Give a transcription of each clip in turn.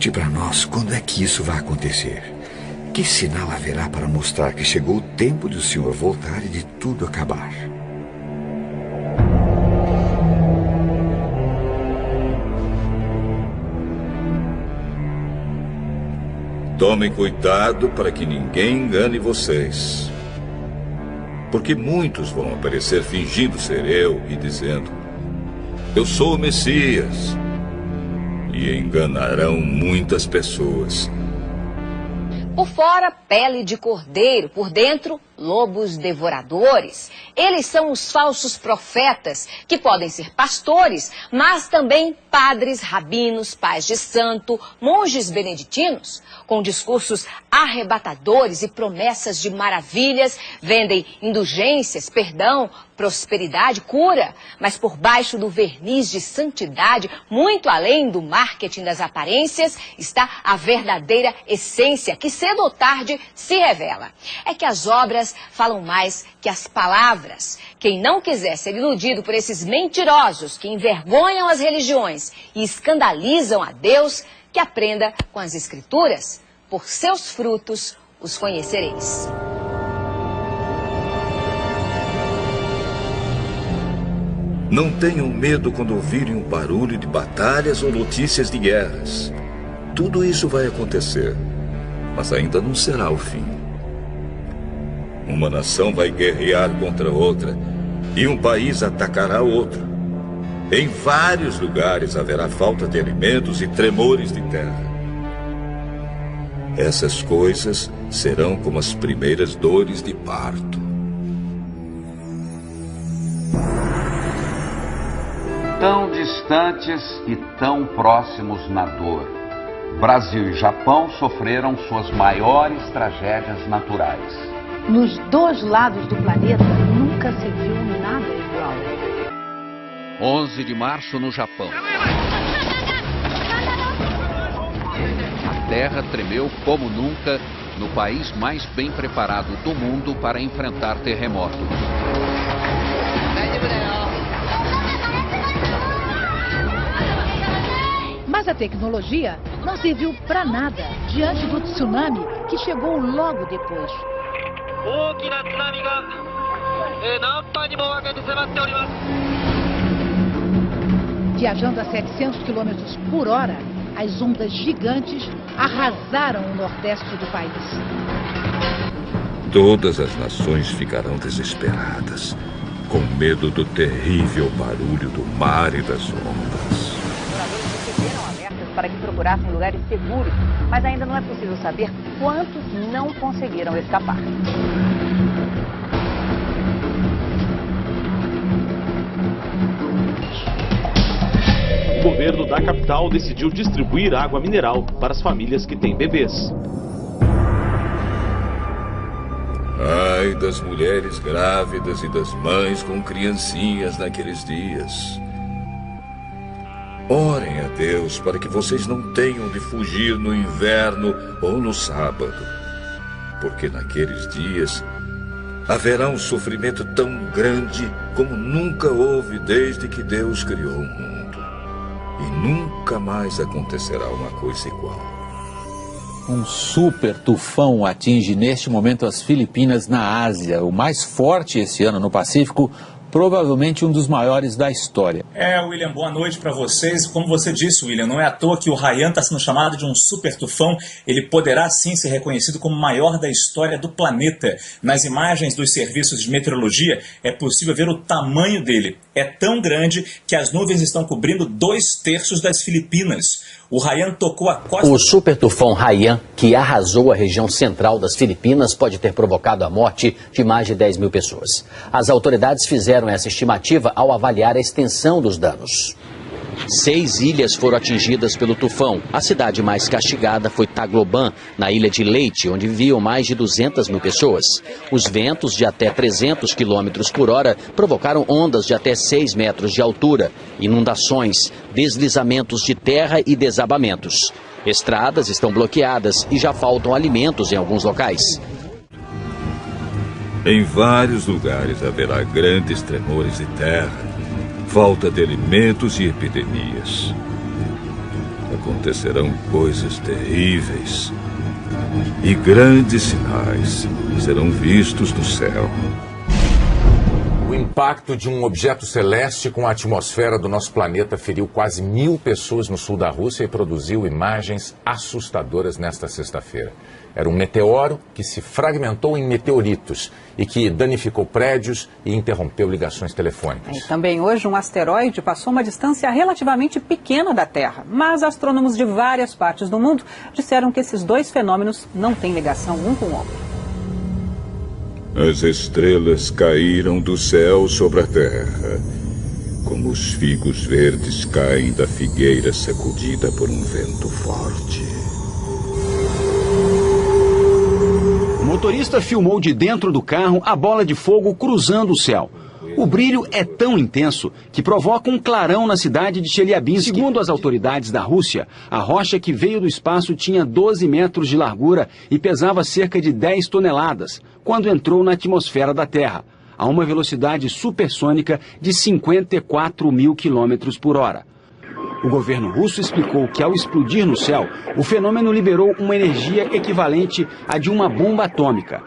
Conte para nós quando é que isso vai acontecer. Que sinal haverá para mostrar que chegou o tempo de o Senhor voltar e de tudo acabar? Tomem cuidado para que ninguém engane vocês. Porque muitos vão aparecer fingindo ser eu e dizendo: eu sou o Messias. E enganarão muitas pessoas. Por fora, pele de cordeiro, por dentro, lobos devoradores. Eles são os falsos profetas, que podem ser pastores, mas também padres, rabinos, pais de santo, monges beneditinos, com discursos arrebatadores e promessas de maravilhas, vendem indulgências, perdão, prosperidade, cura, mas por baixo do verniz de santidade, muito além do marketing das aparências, está a verdadeira essência, que cedo ou tarde se revela. É que as obras falam mais que as palavras. Quem não quiser ser iludido por esses mentirosos que envergonham as religiões e escandalizam a Deus, que aprenda com as Escrituras. Por seus frutos os conhecereis. Não tenham medo quando ouvirem um barulho de batalhas ou notícias de guerras. Tudo isso vai acontecer, mas ainda não será o fim. Uma nação vai guerrear contra outra e um país atacará outro. Em vários lugares haverá falta de alimentos e tremores de terra. Essas coisas serão como as primeiras dores de parto. Tão distantes e tão próximos na dor, Brasil e Japão sofreram suas maiores tragédias naturais. Nos dois lados do planeta nunca se viu nada igual. 11 de março no Japão. A terra tremeu como nunca no país mais bem preparado do mundo para enfrentar terremoto. Mas a tecnologia não serviu para nada diante do tsunami que chegou logo depois. Viajando a 700 km por hora, as ondas gigantes arrasaram o nordeste do país. Todas as nações ficarão desesperadas, com medo do terrível barulho do mar e das ondas. Receberam alertas para que procurassem lugares seguros, mas ainda não é possível saber quantos não conseguiram escapar. O governo da capital decidiu distribuir água mineral para as famílias que têm bebês. Ai das mulheres grávidas e das mães com criancinhas naqueles dias. Orem a Deus para que vocês não tenham de fugir no inverno ou no sábado, porque naqueles dias haverá um sofrimento tão grande como nunca houve desde que Deus criou o mundo. E nunca mais acontecerá uma coisa igual. Um super tufão atinge neste momento as Filipinas na Ásia, o mais forte esse ano no Pacífico, provavelmente um dos maiores da história. William, boa noite para vocês. Como você disse, William, não é à toa que o Haiyan está sendo chamado de um super tufão. Ele poderá sim ser reconhecido como o maior da história do planeta. Nas imagens dos serviços de meteorologia é possível ver o tamanho dele. É tão grande que as nuvens estão cobrindo 2/3 das Filipinas. O Haiyan tocou a costa... O super tufão Haiyan, que arrasou a região central das Filipinas, pode ter provocado a morte de mais de 10 mil pessoas. As autoridades fizeram essa estimativa ao avaliar a extensão dos danos. 6 ilhas foram atingidas pelo tufão. A cidade mais castigada foi Tagloban, na ilha de Leyte, onde viviam mais de 200 mil pessoas. Os ventos de até 300 km por hora provocaram ondas de até 6 metros de altura, inundações, deslizamentos de terra e desabamentos. Estradas estão bloqueadas e já faltam alimentos em alguns locais. Em vários lugares haverá grandes tremores de terra, falta de alimentos e epidemias. acontecerão coisas terríveis e grandes sinais serão vistos no céu. O impacto de um objeto celeste com a atmosfera do nosso planeta feriu quase 1.000 pessoas no sul da Rússia e produziu imagens assustadoras nesta sexta-feira. Era um meteoro que se fragmentou em meteoritos e que danificou prédios e interrompeu ligações telefônicas. E também hoje um asteroide passou uma distância relativamente pequena da Terra, mas astrônomos de várias partes do mundo disseram que esses dois fenômenos não têm ligação um com o outro. As estrelas caíram do céu sobre a terra, como os figos verdes caem da figueira sacudida por um vento forte. O motorista filmou de dentro do carro a bola de fogo cruzando o céu. O brilho é tão intenso que provoca um clarão na cidade de Chelyabinsk. Segundo as autoridades da Rússia, a rocha que veio do espaço tinha 12 metros de largura e pesava cerca de 10 toneladas, quando entrou na atmosfera da Terra, a uma velocidade supersônica de 54 mil quilômetros por hora. O governo russo explicou que, ao explodir no céu, o fenômeno liberou uma energia equivalente à de uma bomba atômica.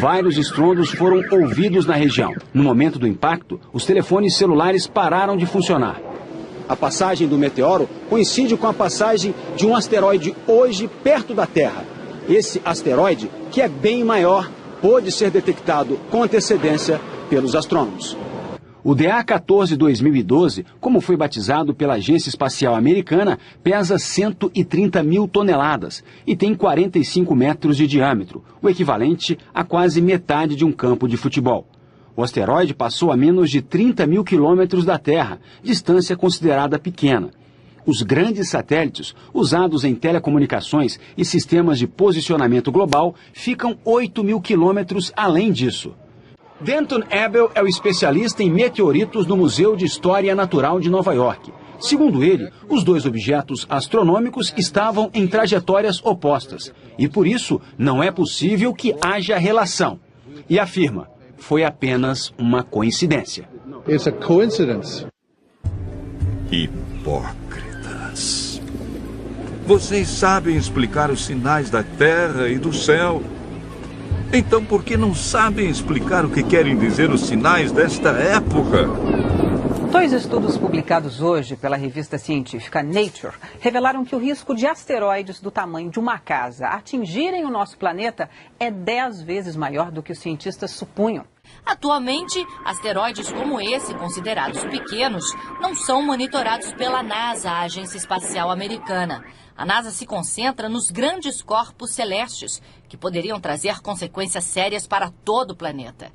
Vários estrondos foram ouvidos na região. No momento do impacto, os telefones celulares pararam de funcionar. A passagem do meteoro coincide com a passagem de um asteroide hoje perto da Terra. Esse asteroide, que é bem maior, pôde ser detectado com antecedência pelos astrônomos. O DA-14 2012, como foi batizado pela Agência Espacial Americana, pesa 130 mil toneladas e tem 45 metros de diâmetro, o equivalente a quase metade de um campo de futebol. O asteroide passou a menos de 30 mil quilômetros da Terra, distância considerada pequena. Os grandes satélites, usados em telecomunicações e sistemas de posicionamento global, ficam 8 mil quilômetros além disso. Denton Abel é o especialista em meteoritos no Museu de História Natural de Nova York. Segundo ele, os dois objetos astronômicos estavam em trajetórias opostas e, por isso, não é possível que haja relação. E afirma, foi apenas uma coincidência. It's a coincidence. Hipócritas. Vocês sabem explicar os sinais da terra e do céu. Então, por que não sabem explicar o que querem dizer os sinais desta época? Dois estudos publicados hoje pela revista científica Nature revelaram que o risco de asteroides do tamanho de uma casa atingirem o nosso planeta é 10 vezes maior do que os cientistas supunham. Atualmente, asteroides como esse, considerados pequenos, não são monitorados pela NASA, a Agência Espacial Americana. A NASA se concentra nos grandes corpos celestes, que poderiam trazer consequências sérias para todo o planeta.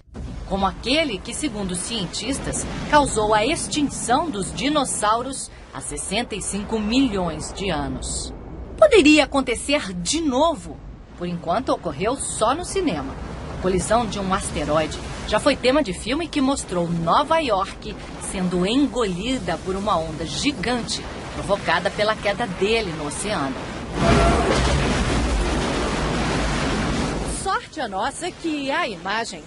Como aquele que, segundo os cientistas, causou a extinção dos dinossauros há 65 milhões de anos. Poderia acontecer de novo. Por enquanto, ocorreu só no cinema. A colisão de um asteroide já foi tema de filme que mostrou Nova York sendo engolida por uma onda gigante provocada pela queda dele no oceano. Sorte a nossa que a imagem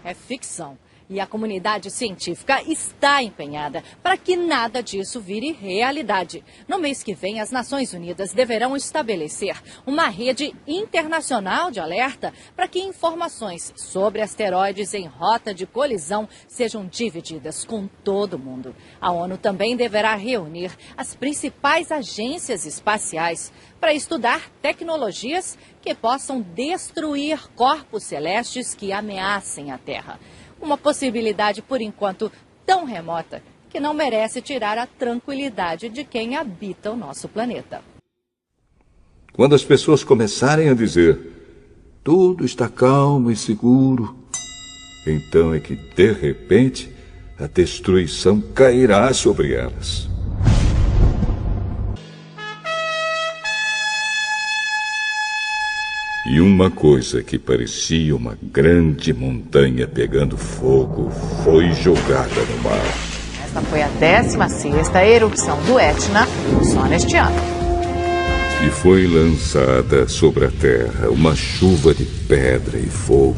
é ficção. E a comunidade científica está empenhada para que nada disso vire realidade. No mês que vem, as Nações Unidas deverão estabelecer uma rede internacional de alerta para que informações sobre asteroides em rota de colisão sejam divididas com todo mundo. A ONU também deverá reunir as principais agências espaciais para estudar tecnologias que possam destruir corpos celestes que ameacem a Terra. Uma possibilidade, por enquanto, tão remota que não merece tirar a tranquilidade de quem habita o nosso planeta. Quando as pessoas começarem a dizer tudo está calmo e seguro, então é que, de repente, a destruição cairá sobre elas. E uma coisa que parecia uma grande montanha pegando fogo foi jogada no mar. Esta foi a 16ª erupção do Etna só neste ano. E foi lançada sobre a terra uma chuva de pedra e fogo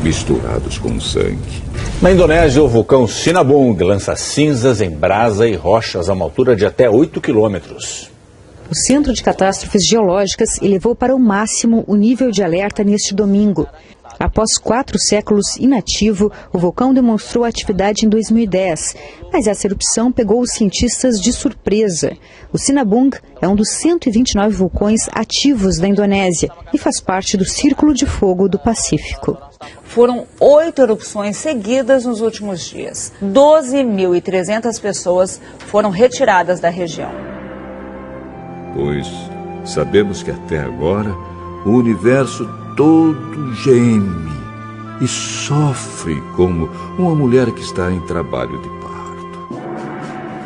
misturados com sangue. Na Indonésia, o vulcão Sinabung lança cinzas em brasa e rochas a uma altura de até 8 quilômetros. O Centro de Catástrofes Geológicas elevou para o máximo o nível de alerta neste domingo. Após 4 séculos inativo, o vulcão demonstrou atividade em 2010, mas essa erupção pegou os cientistas de surpresa. O Sinabung é um dos 129 vulcões ativos da Indonésia e faz parte do Círculo de Fogo do Pacífico. Foram 8 erupções seguidas nos últimos dias. 12.300 pessoas foram retiradas da região. Pois sabemos que até agora o universo todo geme e sofre como uma mulher que está em trabalho de parto.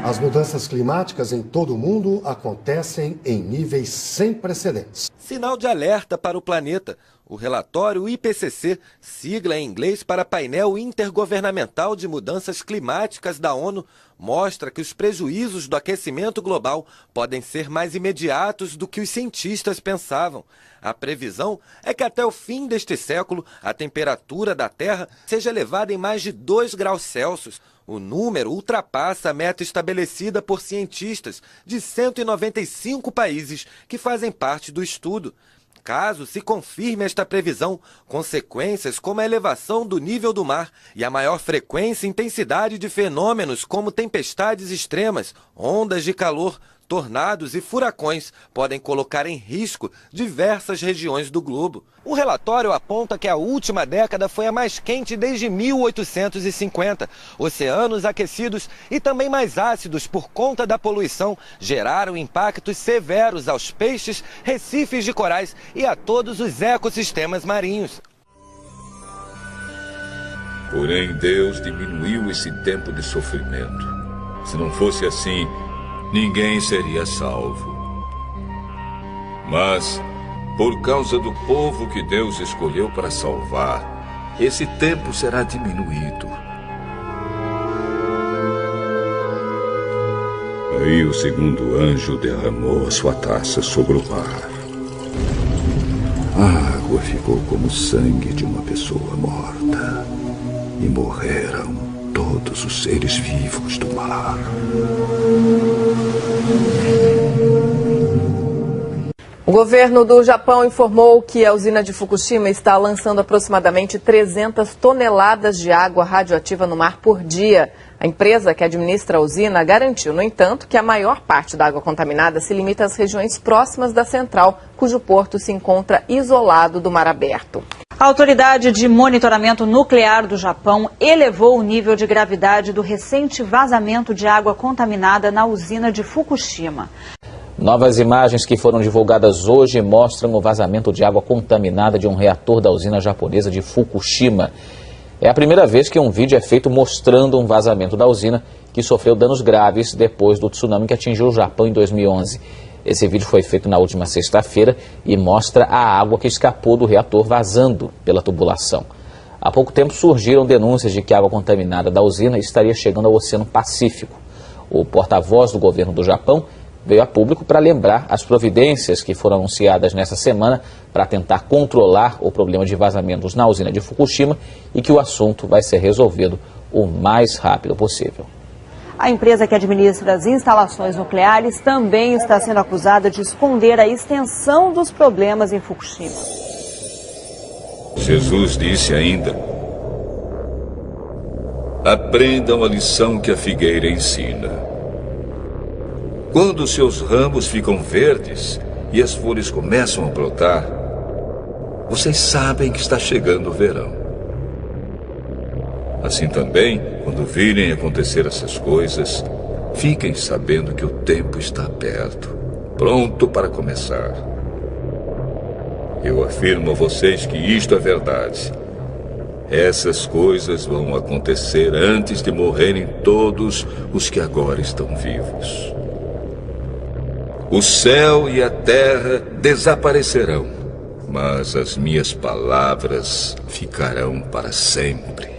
As mudanças climáticas em todo o mundo acontecem em níveis sem precedentes. Sinal de alerta para o planeta. O relatório IPCC, sigla em inglês para Painel Intergovernamental de Mudanças Climáticas da ONU, mostra que os prejuízos do aquecimento global podem ser mais imediatos do que os cientistas pensavam. A previsão é que até o fim deste século a temperatura da Terra seja elevada em mais de 2 graus Celsius. O número ultrapassa a meta estabelecida por cientistas de 195 países que fazem parte do estudo. Caso se confirme esta previsão, consequências como a elevação do nível do mar e a maior frequência e intensidade de fenômenos como tempestades extremas, ondas de calor, tornados e furacões podem colocar em risco diversas regiões do globo. O relatório aponta que a última década foi a mais quente desde 1850. Oceanos aquecidos e também mais ácidos por conta da poluição geraram impactos severos aos peixes, recifes de corais e a todos os ecossistemas marinhos. Porém, Deus diminuiu esse tempo de sofrimento. Se não fosse assim, ninguém seria salvo. Mas, por causa do povo que Deus escolheu para salvar, esse tempo será diminuído. Aí o segundo anjo derramou a sua taça sobre o mar. A água ficou como o sangue de uma pessoa morta. E morreram todos os seres vivos do mar. O governo do Japão informou que a usina de Fukushima está lançando aproximadamente 300 toneladas de água radioativa no mar por dia. A empresa que administra a usina garantiu, no entanto, que a maior parte da água contaminada se limita às regiões próximas da central, cujo porto se encontra isolado do mar aberto. A Autoridade de Monitoramento Nuclear do Japão elevou o nível de gravidade do recente vazamento de água contaminada na usina de Fukushima. Novas imagens que foram divulgadas hoje mostram o vazamento de água contaminada de um reator da usina japonesa de Fukushima. É a primeira vez que um vídeo é feito mostrando um vazamento da usina que sofreu danos graves depois do tsunami que atingiu o Japão em 2011. Esse vídeo foi feito na última sexta-feira e mostra a água que escapou do reator vazando pela tubulação. Há pouco tempo surgiram denúncias de que a água contaminada da usina estaria chegando ao Oceano Pacífico. O porta-voz do governo do Japão veio a público para lembrar as providências que foram anunciadas nessa semana para tentar controlar o problema de vazamentos na usina de Fukushima e que o assunto vai ser resolvido o mais rápido possível. A empresa que administra as instalações nucleares também está sendo acusada de esconder a extensão dos problemas em Fukushima. Jesus disse ainda: aprendam a lição que a figueira ensina. Quando seus ramos ficam verdes e as folhas começam a brotar, vocês sabem que está chegando o verão. Assim também, quando virem acontecer essas coisas, fiquem sabendo que o tempo está perto, pronto para começar. Eu afirmo a vocês que isto é verdade. Essas coisas vão acontecer antes de morrerem todos os que agora estão vivos. O céu e a terra desaparecerão, mas as minhas palavras ficarão para sempre.